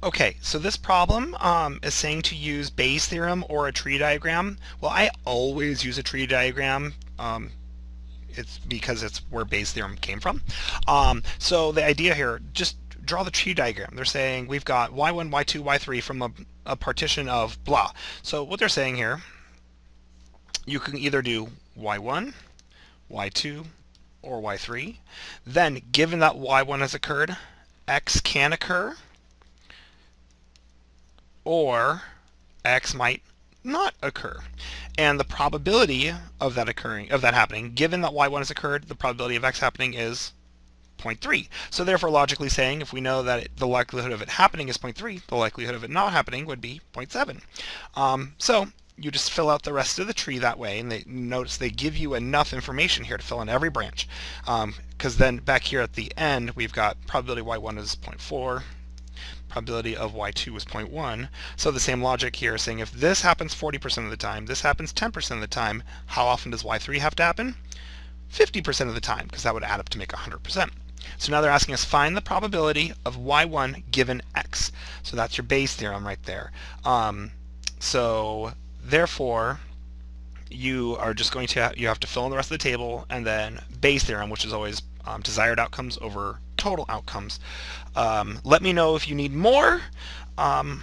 Okay, so this problem is saying to use Bayes' theorem or a tree diagram. Well, I always use a tree diagram. It's because it's where Bayes' theorem came from. So the idea here, just draw the tree diagram. They're saying we've got y1, y2, y3 from a partition of blah. So what they're saying here, you can either do y1, y2, or y3. Then, given that y1 has occurred, x can occur, or x might not occur. And the probability of that happening, given that y1 has occurred, the probability of x happening is 0.3. So therefore, logically saying, if we know that the likelihood of it happening is 0.3, the likelihood of it not happening would be 0.7. So you just fill out the rest of the tree that way, and notice they give you enough information here to fill in every branch. Because then back here at the end, we've got probability y1 is 0.4, probability of y2 is 0.1. So the same logic here, saying if this happens 40% of the time, this happens 10% of the time, how often does y3 have to happen? 50% of the time, because that would add up to make 100%. So now they're asking us find the probability of y1 given x. So that's your Bayes' theorem right there. So therefore, you are just going to you have to fill in the rest of the table, and then Bayes' theorem, which is always desired outcomes over total outcomes. Let me know if you need more, and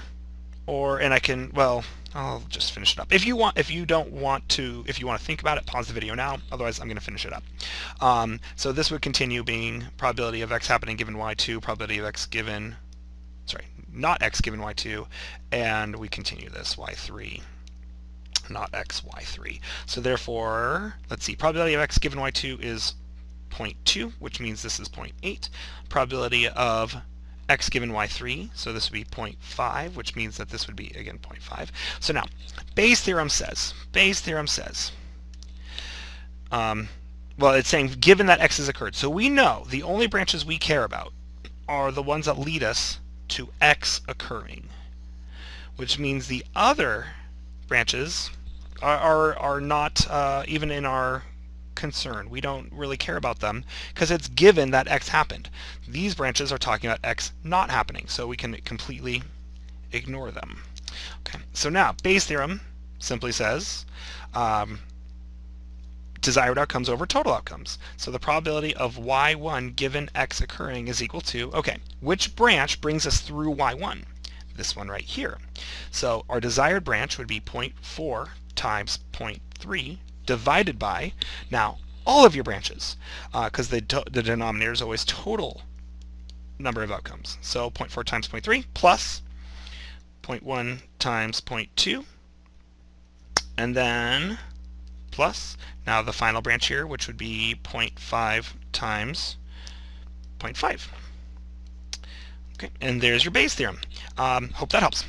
I can, well, I'll just finish it up. If you want to think about it, pause the video now. Otherwise, I'm going to finish it up. So this would continue being probability of x happening given y2, probability of x given, not x given y2, and we continue this y3, not x, y3. So therefore, let's see, probability of x given y2 is 0.2, which means this is 0.8. Probability of x given y3, so this would be 0.5, which means that this would be, again, 0.5. So now, Bayes' theorem says, well, it's saying given that x has occurred. So we know the only branches we care about are the ones that lead us to x occurring, which means the other branches are not even in our concern. We don't really care about them because it's given that x happened. These branches are talking about x not happening, so we can completely ignore them. Okay, so now Bayes' theorem simply says desired outcomes over total outcomes. So the probability of y1 given x occurring is equal to, okay, which branch brings us through y1? This one right here. So our desired branch would be 0.4 times 0.3 divided by, now, all of your branches, because the denominator is always total number of outcomes. So 0.4 times 0.3 plus 0.1 times 0.2, and then plus, now the final branch here, which would be 0.5 times 0.5. Okay, and there's your Bayes' theorem. Hope that helps.